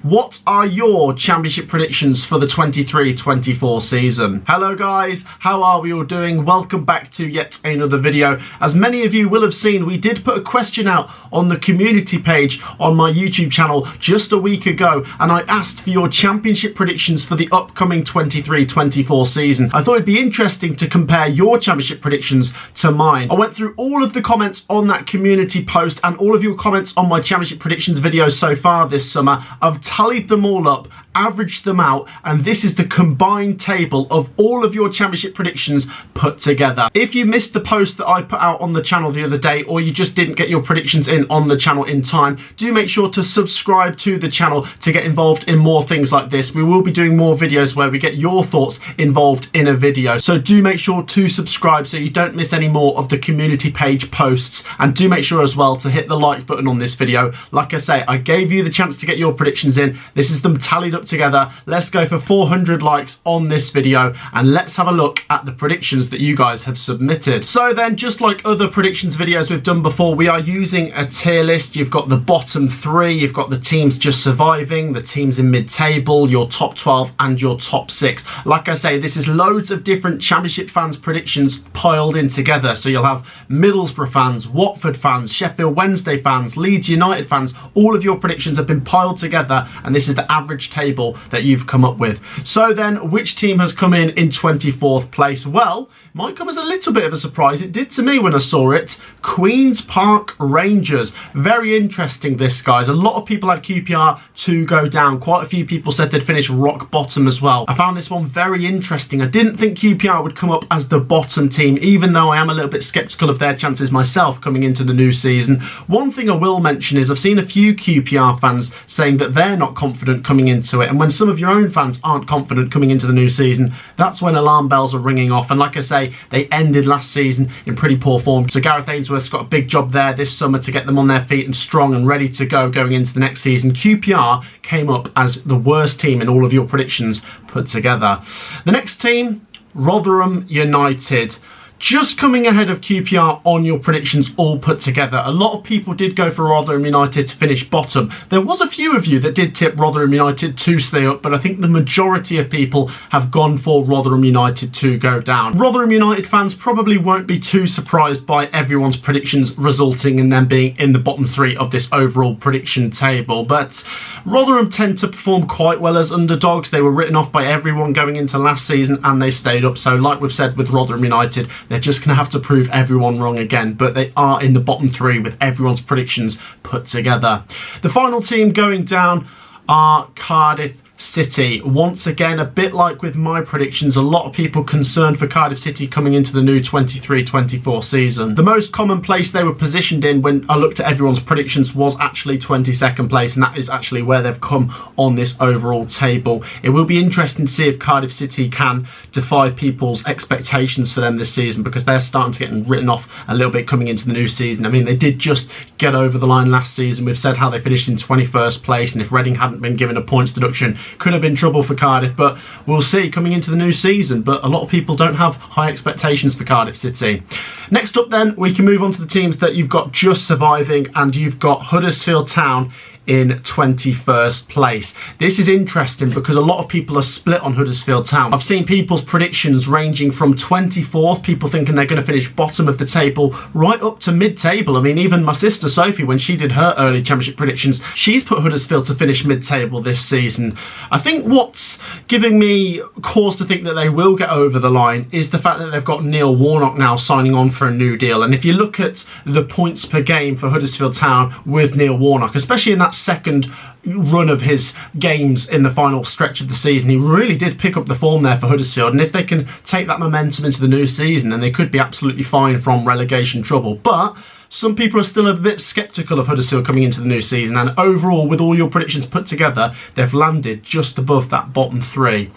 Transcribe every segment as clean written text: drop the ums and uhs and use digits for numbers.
What are your championship predictions for the 23-24 season? Hello guys, how are we all doing? Welcome back to yet another video. As many of you will have seen, we did put a question out on the community page on my YouTube channel just a week ago, and I asked for your championship predictions for the upcoming 23-24 season. I thought it'd be interesting to compare your championship predictions to mine. I went through all of the comments on that community post and all of your comments on my championship predictions videos so far this summer. I've tallied them all up, averaged them out, and this is the combined table of all of your championship predictions put together. If you missed the post that I put out on the channel the other day, or you just didn't get your predictions in on the channel in time, do make sure to subscribe to the channel to get involved in more things like this. We will be doing more videos where we get your thoughts involved in a video, so do make sure to subscribe so you don't miss any more of the community page posts, and do make sure as well to hit the like button on this video. Like I say, I gave you the chance to get your predictions in. This is them tallied up together. Let's go for 400 likes on this video, and let's have a look at the predictions that you guys have submitted. So then, just like other predictions videos we've done before, we are using a tier list. You've got the bottom three, you've got the teams just surviving, the teams in mid-table, your top 12 and your top 6. Like I say, this is loads of different championship fans predictions piled in together. So you'll have Middlesbrough fans, Watford fans, Sheffield Wednesday fans, Leeds United fans. All of your predictions have been piled together, and this is the average table that you've come up with. So then, which team has come in 24th place? Well, it might come as a little bit of a surprise. It did to me when I saw it. Queen's Park Rangers. Very interesting this, guys. A lot of people had QPR to go down. Quite a few people said they'd finish rock bottom as well. I found this one very interesting. I didn't think QPR would come up as the bottom team, even though I am a little bit sceptical of their chances myself coming into the new season. One thing I will mention is I've seen a few QPR fans saying that they're not confident coming into it, and when some of your own fans aren't confident coming into the new season, that's when alarm bells are ringing off. And like I say, they ended last season in pretty poor form, so Gareth Ainsworth's got a big job there this summer to get them on their feet and strong and ready to go going into the next season. QPR came up as the worst team in all of your predictions put together. The next team, Rotherham United. Just coming ahead of QPR on your predictions all put together. A lot of people did go for Rotherham United to finish bottom. There was a few of you that did tip Rotherham United to stay up, but I think the majority of people have gone for Rotherham United to go down. Rotherham United fans probably won't be too surprised by everyone's predictions resulting in them being in the bottom three of this overall prediction table, but Rotherham tend to perform quite well as underdogs. They were written off by everyone going into last season and they stayed up, so like we've said with Rotherham United, they're just going to have to prove everyone wrong again, but they are in the bottom three with everyone's predictions put together. The final team going down are Cardiff City. Once again, a bit like with my predictions, a lot of people concerned for Cardiff City coming into the new 23-24 season. The most common place they were positioned in when I looked at everyone's predictions was actually 22nd place, and that is actually where they've come on this overall table. It will be interesting to see if Cardiff City can defy people's expectations for them this season, because they're starting to get written off a little bit coming into the new season. I mean, they did just get over the line last season. We've said how they finished in 21st place, and if Reading hadn't been given a points deduction, could have been trouble for Cardiff, but we'll see coming into the new season. But a lot of people don't have high expectations for Cardiff City. Next up then, we can move on to the teams that you've got just surviving, and you've got Huddersfield Town in 21st place. This is interesting because a lot of people are split on Huddersfield Town. I've seen people's predictions ranging from 24th, people thinking they're going to finish bottom of the table, right up to mid-table. I mean, even my sister Sophie, when she did her early championship predictions, she's put Huddersfield to finish mid-table this season. I think what's giving me cause to think that they will get over the line is the fact that they've got Neil Warnock now signing on for a new deal. And if you look at the points per game for Huddersfield Town with Neil Warnock, especially in that second run of his games in the final stretch of the season, he really did pick up the form there for Huddersfield, and if they can take that momentum into the new season, then they could be absolutely fine from relegation trouble. But some people are still a bit sceptical of Huddersfield coming into the new season, and overall, with all your predictions put together, they've landed just above that bottom three.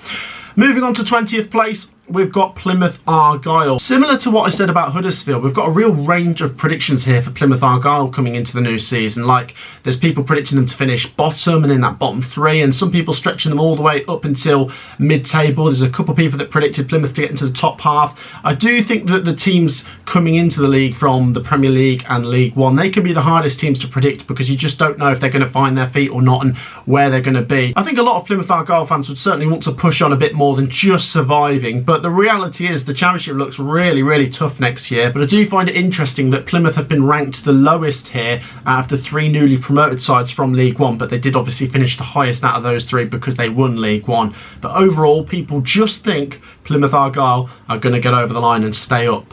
Moving on to 20th place, we've got Plymouth Argyle. Similar to what I said about Huddersfield, we've got a real range of predictions here for Plymouth Argyle coming into the new season. Like, there's people predicting them to finish bottom and in that bottom three, and some people stretching them all the way up until mid-table. There's a couple of people that predicted Plymouth to get into the top half. I do think that the teams coming into the league from the Premier League and League One, they can be the hardest teams to predict because you just don't know if they're going to find their feet or not and where they're going to be. I think a lot of Plymouth Argyle fans would certainly want to push on a bit more than just surviving, but the reality is the Championship looks really tough next year. But I do find it interesting that Plymouth have been ranked the lowest here out of the three newly promoted sides from League One, but they did obviously finish the highest out of those three because they won League One. But overall, people just think Plymouth Argyle are going to get over the line and stay up.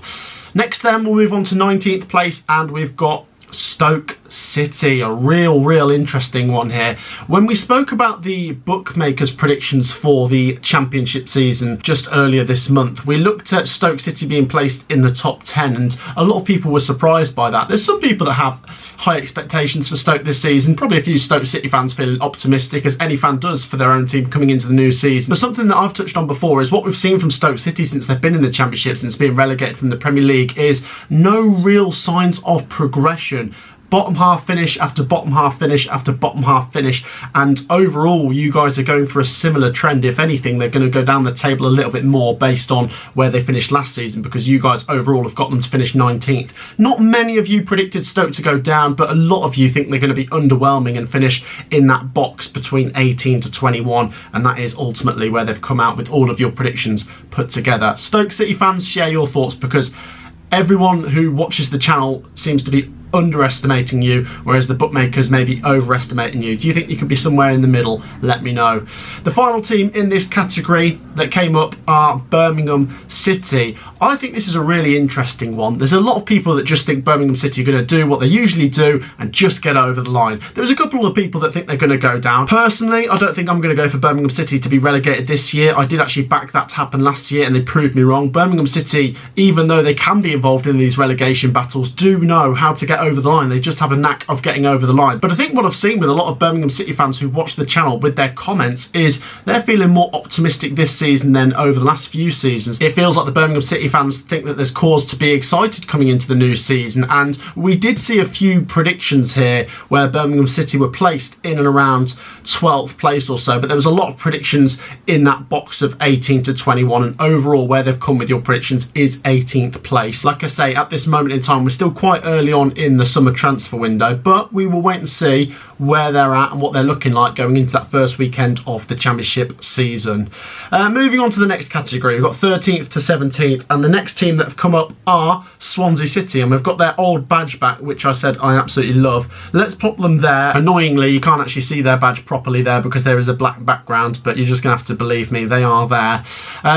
Next then, we'll move on to 19th place, and we've got Stoke City, a real interesting one here. When we spoke about the bookmakers' predictions for the Championship season just earlier this month, we looked at Stoke City being placed in the top 10, and a lot of people were surprised by that. There's some people that have high expectations for Stoke this season, probably a few Stoke City fans feeling optimistic, as any fan does for their own team coming into the new season. But something that I've touched on before is what we've seen from Stoke City since they've been in the Championship, since being relegated from the Premier League, is no real signs of progression. Bottom half finish after bottom half finish after bottom half finish, and overall you guys are going for a similar trend. If anything, they're going to go down the table a little bit more based on where they finished last season, because you guys overall have got them to finish 19th. Not many of you predicted Stoke to go down, but a lot of you think they're going to be underwhelming and finish in that box between 18 to 21, and that is ultimately where they've come out with all of your predictions put together. Stoke City fans, share your thoughts, because everyone who watches the channel seems to be underestimating you, whereas the bookmakers may be overestimating you. Do you think you could be somewhere in the middle? Let me know. The final team in this category that came up are Birmingham City. I think this is a really interesting one. There's a lot of people that just think Birmingham City are going to do what they usually do and just get over the line. There's a couple of people that think they're going to go down. Personally, I don't think I'm going to go for Birmingham City to be relegated this year. I did actually back that to happen last year and they proved me wrong. Birmingham City, even though they can be involved in these relegation battles, do know how to get over the line. They just have a knack of getting over the line. But I think what I've seen with a lot of Birmingham City fans who watch the channel with their comments is they're feeling more optimistic this season than over the last few seasons. It feels like the Birmingham City fans think that there's cause to be excited coming into the new season, and we did see a few predictions here where Birmingham City were placed in and around 12th place or so, but there was a lot of predictions in that box of 18 to 21, and overall where they've come with your predictions is 18th place. Like I say, at this moment in time, we're still quite early on in the summer transfer window, but we will wait and see where they're at and what they're looking like going into that first weekend of the Championship season. Moving on to the next category, we've got 13th to 17th, and the next team that have come up are Swansea City, and we've got their old badge back, which I said I absolutely love. Let's pop them there. Annoyingly, you can't actually see their badge properly there because there is a black background, but you're just going to have to believe me, they are there.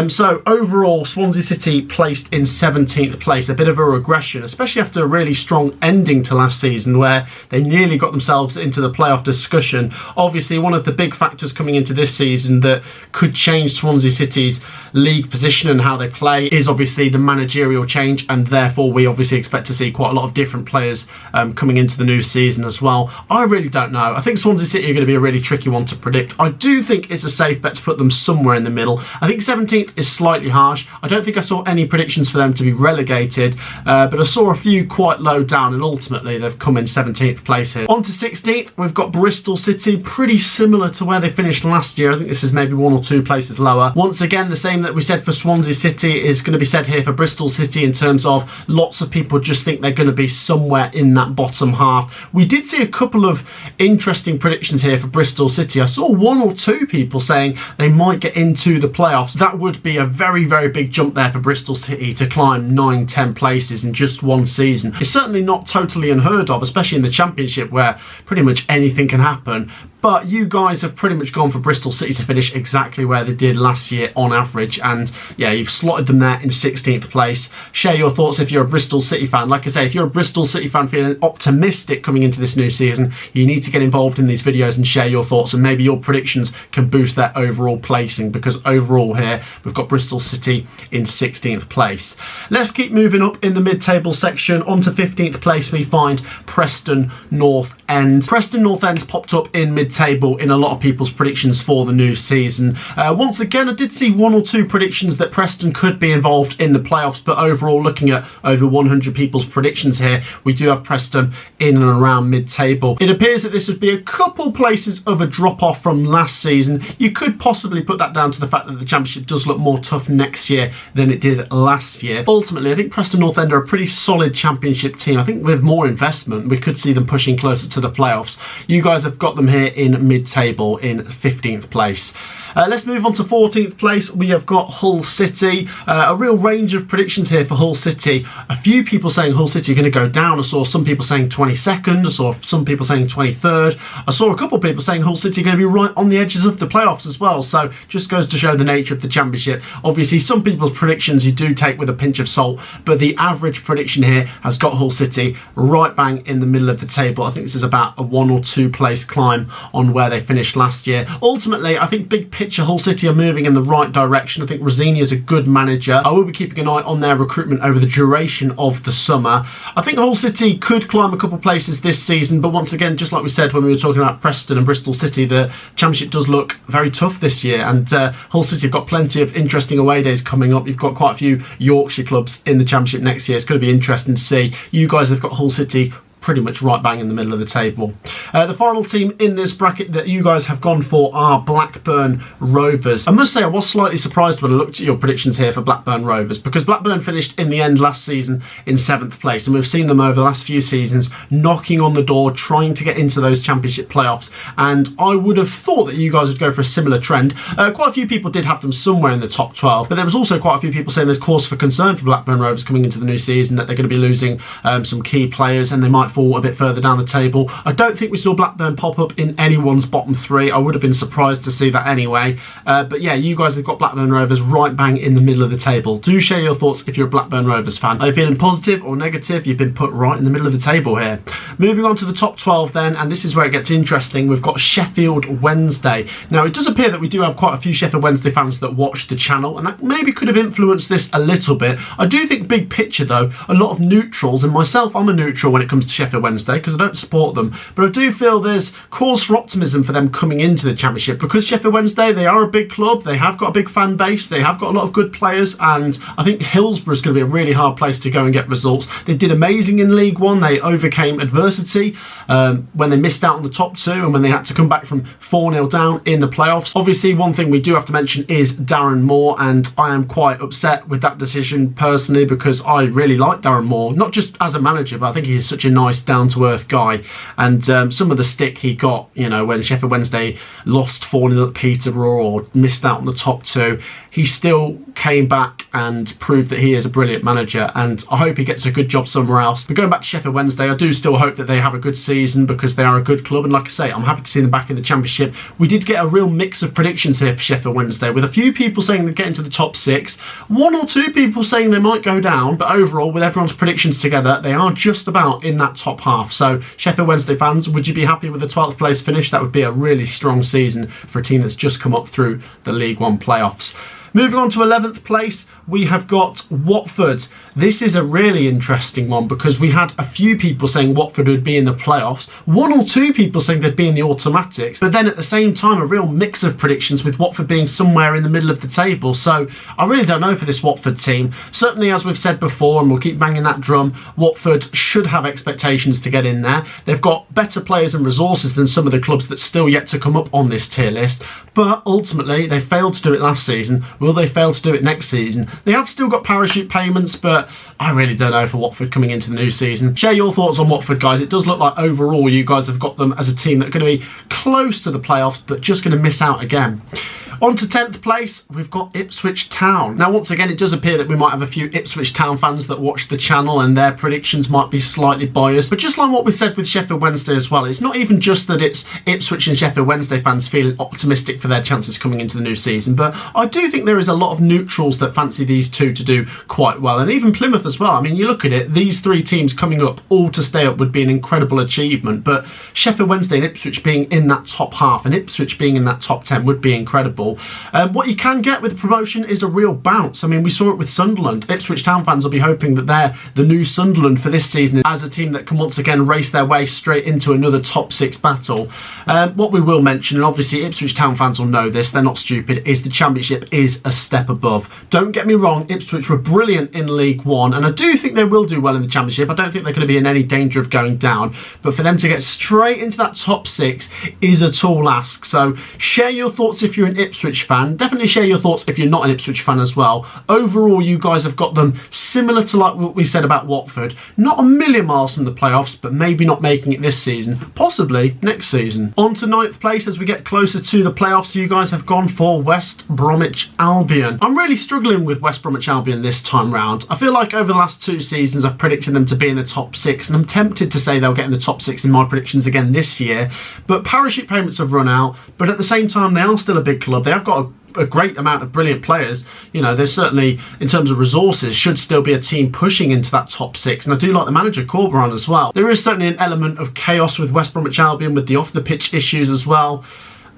So overall, Swansea City placed in 17th place, a bit of a regression, especially after a really strong ending to last season where they nearly got themselves into the playoff discussion. Obviously, one of the big factors coming into this season that could change Swansea City's league position and how they play is obviously the managerial change, and therefore we obviously expect to see quite a lot of different players coming into the new season as well. I really don't know. I think Swansea City are going to be a really tricky one to predict. I do think it's a safe bet to put them somewhere in the middle. I think 17th is slightly harsh. I don't think I saw any predictions for them to be relegated, but I saw a few quite low down, and ultimately they've come in 17th place here. On to 16th, we've got Bristol City, pretty similar to where they finished last year. I think this is maybe 1 or 2 places lower. Once again, the same that we said for Swansea City is going to be said here for Bristol City, in terms of lots of people just think they're going to be somewhere in that bottom half. We did see a couple of interesting predictions here for Bristol City. I saw 1 or 2 people saying they might get into the playoffs. That would be a very big jump there for Bristol City to climb 9-10 places in just one season. It's certainly not totally unheard of, especially in the Championship where pretty much anything can happen. But you guys have pretty much gone for Bristol City to finish exactly where they did last year on average, and yeah, you've slotted them there in 16th place. Share your thoughts if you're a Bristol City fan. Like I say, if you're a Bristol City fan feeling optimistic coming into this new season, you need to get involved in these videos and share your thoughts, and maybe your predictions can boost their overall placing, because overall here we've got Bristol City in 16th place. Let's keep moving up in the mid-table section. On to 15th place we find Preston North End. Preston North End popped up in mid mid-table in a lot of people's predictions for the new season. Once again, I did see one or two predictions that Preston could be involved in the playoffs, but overall, looking at over 100 people's predictions here, we do have Preston in and around mid-table. It appears that this would be a couple places of a drop-off from last season. You could possibly put that down to the fact that the Championship does look more tough next year than it did last year. Ultimately, I think Preston North End are a pretty solid Championship team. I think with more investment, we could see them pushing closer to the playoffs. You guys have got them here in mid-table in 15th place. Let's move on to 14th place. We have got Hull City. A real range of predictions here for Hull City. A few people saying Hull City are going to go down. I saw some people saying 22nd. I saw some people saying 23rd. I saw a couple of people saying Hull City are going to be right on the edges of the playoffs as well. So just goes to show the nature of the Championship. Obviously, some people's predictions you do take with a pinch of salt, but the average prediction here has got Hull City right bang in the middle of the table. I think this is about a 1 or 2 place climb on where they finished last year. Ultimately, I think big picture Hull City are moving in the right direction. I think Rosini is a good manager. I will be keeping an eye on their recruitment over the duration of the summer. I think Hull City could climb a couple of places this season, but once again, just like we said when we were talking about Preston and Bristol City, the Championship does look very tough this year, and Hull City have got plenty of interesting away days coming up. You've got quite a few Yorkshire clubs in the Championship next year. It's going to be interesting to see. You guys have got Hull City pretty much right bang in the middle of the table. The final team in this bracket that you guys have gone for are Blackburn Rovers. I must say I was slightly surprised when I looked at your predictions here for Blackburn Rovers, because Blackburn finished in the end last season in 7th place, and we've seen them over the last few seasons knocking on the door, trying to get into those Championship playoffs, and I would have thought that you guys would go for a similar trend. Quite a few people did have them somewhere in the top 12, but there was also quite a few people saying there's cause for concern for Blackburn Rovers coming into the new season, that they're going to be losing some key players and they might fall a bit further down the table. I don't think we saw Blackburn pop up in anyone's bottom 3. I would have been surprised to see that anyway. But yeah, you guys have got Blackburn Rovers right bang in the middle of the table. Do share your thoughts if you're a Blackburn Rovers fan. Are you feeling positive or negative? You've been put right in the middle of the table here. Moving on to the top 12 then, and this is where it gets interesting. We've got Sheffield Wednesday. Now, it does appear that we do have quite a few Sheffield Wednesday fans that watch the channel, and that maybe could have influenced this a little bit. I do think big picture though, a lot of neutrals, and myself, I'm a neutral when it comes to Sheffield Wednesday because I don't support them, but I do feel there's cause for optimism for them coming into the Championship, because Sheffield Wednesday, they are a big club, they have got a big fan base, they have got a lot of good players, and I think Hillsborough is going to be a really hard place to go and get results. They did amazing in League One. They overcame adversity when they missed out on the top 2 and when they had to come back from 4-0 down in the playoffs. Obviously, one thing we do have to mention is Darren Moore, and I am quite upset with that decision personally, because I really like Darren Moore, not just as a manager, but I think he's such a nice down-to-earth guy. And some of the stick he got, you know, when Sheffield Wednesday lost 4-0 at Peterborough or missed out on the top 2, he still came back and proved that he is a brilliant manager, and I hope he gets a good job somewhere else. But going back to Sheffield Wednesday, I do still hope that they have a good season, because they are a good club, and like I say, I'm happy to see them back in the Championship. We did get a real mix of predictions here for Sheffield Wednesday, with a few people saying they get into the top 6, 1 or 2 people saying they might go down, but overall, with everyone's predictions together, they are just about in that top half. So Sheffield Wednesday fans, would you be happy with the 12th place finish? That would be a really strong season for a team that's just come up through the League One playoffs. Moving on to 11th place, we have got Watford. This is a really interesting one, because we had a few people saying Watford would be in the playoffs, 1 or 2 people saying they'd be in the automatics, but then at the same time a real mix of predictions with Watford being somewhere in the middle of the table. So I really don't know for this Watford team. Certainly, as we've said before, and we'll keep banging that drum, Watford should have expectations to get in there. They've got better players and resources than some of the clubs that's still yet to come up on this tier list, but ultimately they failed to do it last season. Will they fail to do it next season? They have still got parachute payments, but I really don't know for Watford coming into the new season. Share your thoughts on Watford, guys. It does look like overall you guys have got them as a team that are going to be close to the playoffs, but just going to miss out again. On to 10th place, we've got Ipswich Town. Now, once again, it does appear that we might have a few Ipswich Town fans that watch the channel, and their predictions might be slightly biased. But just like what we've said with Sheffield Wednesday as well, it's not even just that it's Ipswich and Sheffield Wednesday fans feeling optimistic for their chances coming into the new season, but I do think there is a lot of neutrals that fancy these two to do quite well, and even Plymouth as well. I mean, you look at it, these 3 teams coming up, all to stay up, would be an incredible achievement, but Sheffield Wednesday and Ipswich being in that top half, and Ipswich being in that top 10 would be incredible. table. What you can get with promotion is a real bounce. I mean, we saw it with Sunderland. Ipswich Town fans will be hoping that they're the new Sunderland for this season as a team that can once again race their way straight into another top 6 battle. What we will mention, and obviously Ipswich Town fans will know this, they're not stupid, is the Championship is a step above. Don't get me wrong, Ipswich were brilliant in League One, and I do think they will do well in the Championship. I don't think they're going to be in any danger of going down, but for them to get straight into that top 6 is a tall ask. So share your thoughts if you're an Ipswich fan. Definitely share your thoughts if you're not an Ipswich fan as well. Overall, you guys have got them similar to like what we said about Watford. Not a million miles from the playoffs, but maybe not making it this season, possibly next season. On to 9th place as we get closer to the playoffs. You guys have gone for West Bromwich Albion. I'm really struggling with West Bromwich Albion this time round. I feel like over the last 2 seasons I've predicted them to be in the top 6, and I'm tempted to say they'll get in the top 6 in my predictions again this year, but parachute payments have run out. But at the same time, they are still a big club. They have got a great amount of brilliant players. You know, there's certainly, in terms of resources, should still be a team pushing into that top 6, and I do like the manager Corberan as well. There is certainly an element of chaos with West Bromwich Albion with the off the pitch issues as well.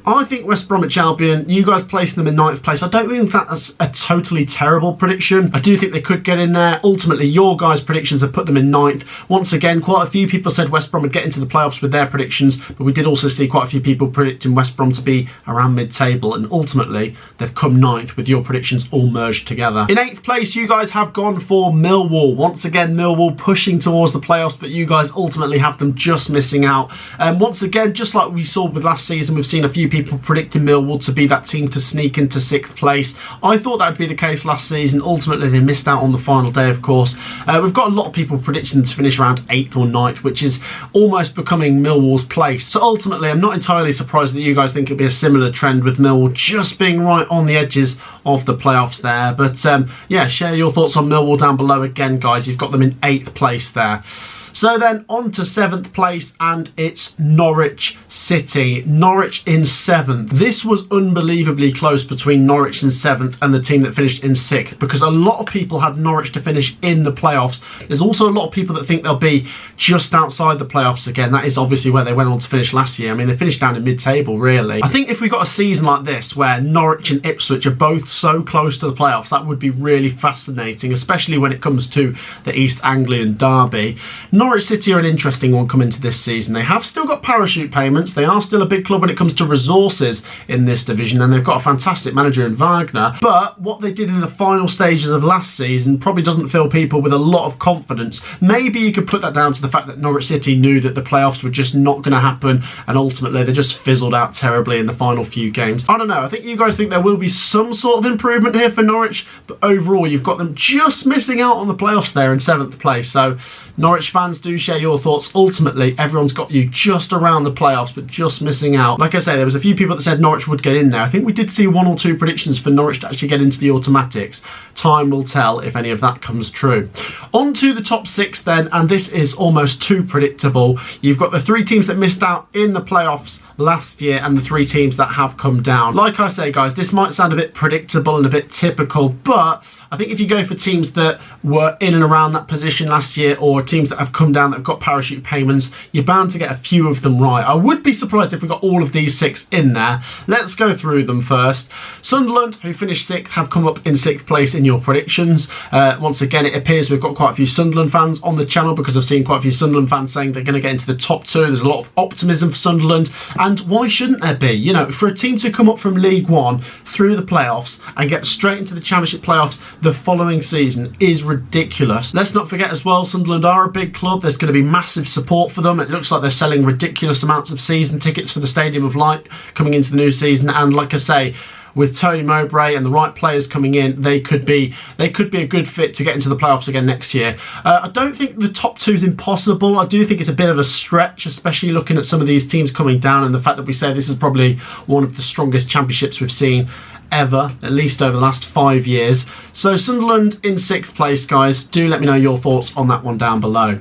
I think West Bromwich Albion, you guys placed them in 9th place. I don't think that's a totally terrible prediction. I do think they could get in there. Ultimately, your guys' predictions have put them in 9th. Once again, quite a few people said West Brom would get into the playoffs with their predictions, but we did also see quite a few people predicting West Brom to be around mid-table, and ultimately, they've come 9th with your predictions all merged together. In 8th place, you guys have gone for Millwall. Once again, Millwall pushing towards the playoffs, but you guys ultimately have them just missing out. Once again, just like we saw with last season, we've seen a few people predicting Millwall to be that team to sneak into 6th place. I thought that would be the case last season. Ultimately, they missed out on the final day, of course. We've got a lot of people predicting them to finish around 8th or 9th, which is almost becoming Millwall's place. So ultimately, I'm not entirely surprised that you guys think it'll be a similar trend with Millwall just being right on the edges of the playoffs there. But yeah, share your thoughts on Millwall down below again, guys. You've got them in 8th place there. So then on to 7th place, and it's Norwich City. Norwich in 7th. This was unbelievably close between Norwich in 7th and the team that finished in 6th, because a lot of people had Norwich to finish in the playoffs. There's also a lot of people that think they'll be just outside the playoffs again. That is obviously where they went on to finish last year. I mean, they finished down in mid-table, really. I think if we got a season like this where Norwich and Ipswich are both so close to the playoffs, that would be really fascinating, especially when it comes to the East Anglian derby. Norwich City are an interesting one coming into this season. They have still got parachute payments. They are still a big club when it comes to resources in this division, and they've got a fantastic manager in Wagner. But what they did in the final stages of last season probably doesn't fill people with a lot of confidence. Maybe you could put that down to the fact that Norwich City knew that the playoffs were just not going to happen, and ultimately they just fizzled out terribly in the final few games. I don't know. I think you guys think there will be some sort of improvement here for Norwich, but overall you've got them just missing out on the playoffs there in 7th place. So Norwich fans, do share your thoughts. Ultimately, everyone's got you just around the playoffs, but just missing out. Like I say, there was a few people that said Norwich would get in there. I think we did see 1 or 2 predictions for Norwich to actually get into the automatics. Time will tell if any of that comes true. On to the top 6 then, and this is almost too predictable. You've got the 3 teams that missed out in the playoffs last year and the 3 teams that have come down. Like I say, guys, this might sound a bit predictable and a bit typical, but I think if you go for teams that were in and around that position last year, or teams that have come down that have got parachute payments, you're bound to get a few of them right. I would be surprised if we got all of these 6 in there. Let's go through them first. Sunderland, who finished 6th, have come up in 6th place in your predictions. Once again, it appears we've got quite a few Sunderland fans on the channel, because I've seen quite a few Sunderland fans saying they're going to get into the top 2. There's a lot of optimism for Sunderland, and why shouldn't there be? You know, for a team to come up from League One through the playoffs and get straight into the Championship playoffs the following season is ridiculous. Let's not forget as well, Sunderland are a big club. There's going to be massive support for them. It looks like they're selling ridiculous amounts of season tickets for the Stadium of Light coming into the new season, and like I say, with Tony Mowbray and the right players coming in, they could be a good fit to get into the playoffs again next year. I don't think the top 2 is impossible. I do think it's a bit of a stretch, especially looking at some of these teams coming down and the fact that we say this is probably one of the strongest championships we've seen ever, at least over the last 5 years. So Sunderland in 6th place, guys. Do let me know your thoughts on that one down below.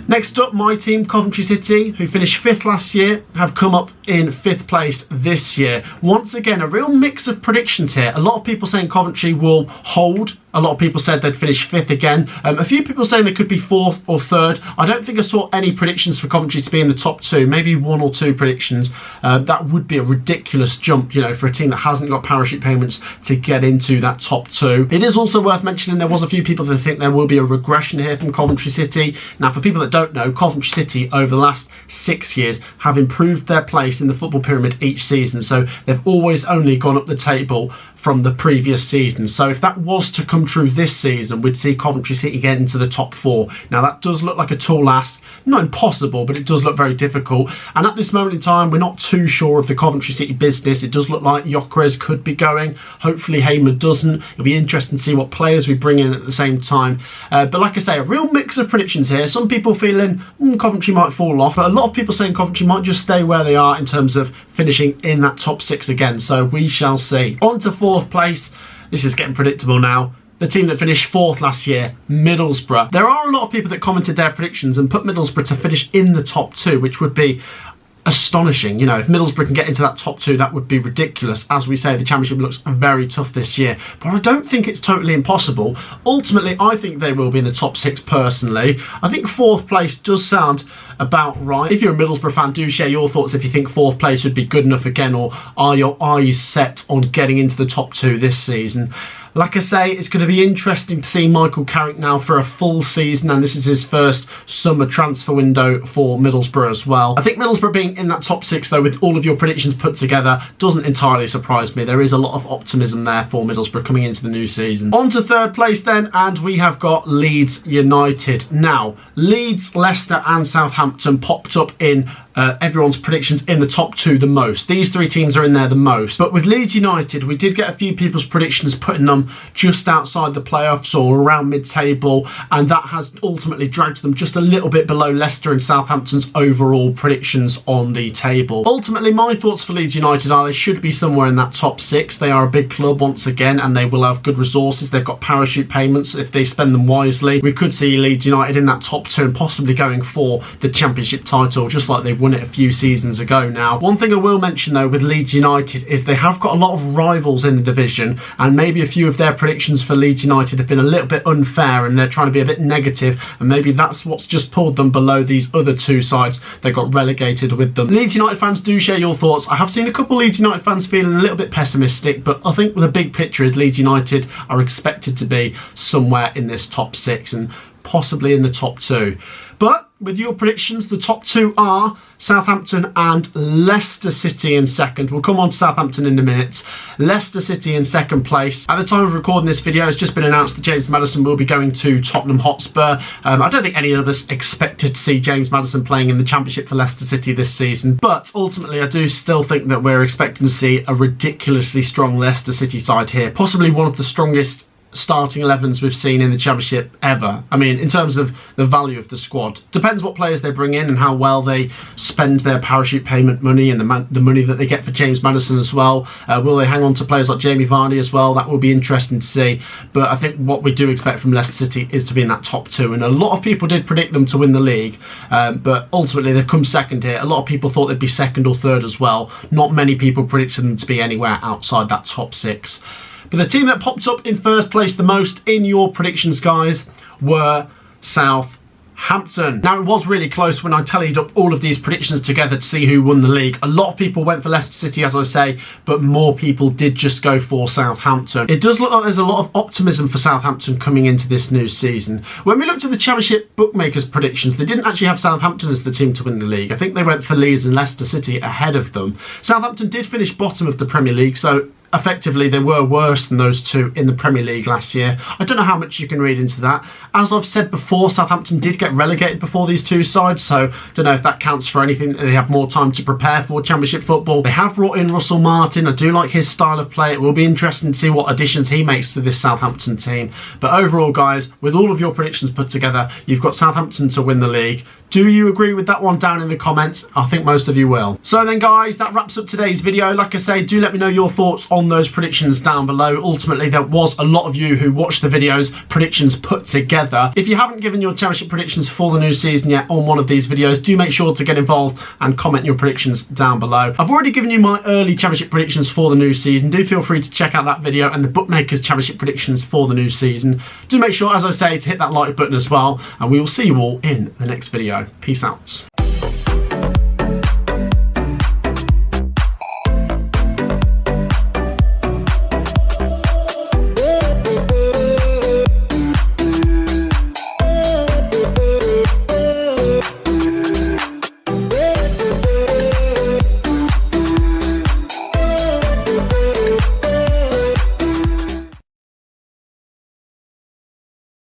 Next up, my team, Coventry City, who finished 5th last year, have come up in 5th place this year. Once again, a real mix of predictions here. A lot of people saying Coventry will hold. A lot of people said they'd finish 5th again. A few people saying they could be 4th or 3rd. I don't think I saw any predictions for Coventry to be in the top 2. Maybe 1 or 2 predictions. That would be a ridiculous jump, you know, for a team that hasn't got parachute payments to get into that top 2. It is also worth mentioning there was a few people that think there will be a regression here from Coventry City. Now, for people that don't know, Coventry City over the last 6 years have improved their place in the football pyramid each season. So they've always only gone up the table from the previous season. So if that was to come true this season, we'd see Coventry City get into the top 4. Now that does look like a tall ask, not impossible, but it does look very difficult. And at this moment in time, we're not too sure of the Coventry City business. It does look like Gyökeres could be going. Hopefully Hamer doesn't. It'll be interesting to see what players we bring in at the same time. But like I say, a real mix of predictions here. Some people feeling Coventry might fall off, but a lot of people saying Coventry might just stay where they are in terms of finishing in that top 6 again. So we shall see. On to 4th place. This is getting predictable now. The team that finished 4th last year, Middlesbrough. There are a lot of people that commented their predictions and put Middlesbrough to finish in the top 2, which would be astonishing. You know, if Middlesbrough can get into that top 2, that would be ridiculous. As we say, the Championship looks very tough this year, but I don't think it's totally impossible. Ultimately, I think they will be in the top 6 personally. I think 4th place does sound about right. If you're a Middlesbrough fan, do share your thoughts if you think 4th place would be good enough again, or are your eyes set on getting into the top 2 this season? Like I say, it's going to be interesting to see Michael Carrick now for a full season, and this is his first summer transfer window for Middlesbrough as well. I think Middlesbrough being in that top 6, though, with all of your predictions put together, doesn't entirely surprise me. There is a lot of optimism there for Middlesbrough coming into the new season. On to 3rd place then, and we have got Leeds United. Now, Leeds, Leicester and Southampton popped up in everyone's predictions in the top 2 the most. These 3 teams are in there the most. But with Leeds United, we did get a few people's predictions putting them just outside the playoffs or around mid-table, and that has ultimately dragged them just a little bit below Leicester and Southampton's overall predictions on the table. Ultimately, my thoughts for Leeds United are they should be somewhere in that top 6. They are a big club once again, and they will have good resources. They've got parachute payments if they spend them wisely. We could see Leeds United in that top 2 and possibly going for the Championship title, just like they won it a few seasons ago now. One thing I will mention though with Leeds United is they have got a lot of rivals in the division, and maybe a few of their predictions for Leeds United have been a little bit unfair and they're trying to be a bit negative, and maybe that's what's just pulled them below these other 2 sides that got relegated with them. Leeds United fans, do share your thoughts. I have seen a couple of Leeds United fans feeling a little bit pessimistic, but I think the big picture is Leeds United are expected to be somewhere in this top 6 and possibly in the top 2. But with your predictions, the top 2 are Southampton and Leicester City in 2nd. We'll come on to Southampton in a minute. Leicester City in 2nd place. At the time of recording this video, it's just been announced that James Maddison will be going to Tottenham Hotspur. I don't think any of us expected to see James Maddison playing in the Championship for Leicester City this season, but ultimately I do still think that we're expecting to see a ridiculously strong Leicester City side here. Possibly one of the strongest starting 11s we've seen in the Championship ever. I mean, in terms of the value of the squad. Depends what players they bring in and how well they spend their parachute payment money and the money that they get for James Maddison as well. Will they hang on to players like Jamie Vardy as well? That will be interesting to see. But I think what we do expect from Leicester City is to be in that top 2, and a lot of people did predict them to win the league, but ultimately they've come 2nd here. A lot of people thought they'd be 2nd or 3rd as well. Not many people predicted them to be anywhere outside that top 6. But the team that popped up in 1st place the most in your predictions, guys, were Southampton. Now, it was really close when I tallied up all of these predictions together to see who won the league. A lot of people went for Leicester City, as I say, but more people did just go for Southampton. It does look like there's a lot of optimism for Southampton coming into this new season. When we looked at the Championship bookmakers' predictions, they didn't actually have Southampton as the team to win the league. I think they went for Leeds and Leicester City ahead of them. Southampton did finish bottom of the Premier League, so effectively they were worse than those 2 in the Premier League last year. I don't know how much you can read into that. As I've said before, Southampton did get relegated before these 2 sides, so don't know if that counts for anything. They have more time to prepare for Championship football. They have brought in Russell Martin. I do like his style of play. It will be interesting to see what additions he makes to this Southampton team. But overall, guys, with all of your predictions put together, you've got Southampton to win the league. Do you agree with that one down in the comments? I think most of you will. So then guys, that wraps up today's video. Like I say, do let me know your thoughts on those predictions down below. Ultimately, there was a lot of you who watched the videos, predictions put together. If you haven't given your championship predictions for the new season yet on one of these videos, do make sure to get involved and comment your predictions down below. I've already given you my early championship predictions for the new season. Do feel free to check out that video and the bookmakers championship predictions for the new season. Do make sure, as I say, to hit that like button as well, and we will see you all in the next video. Peace out.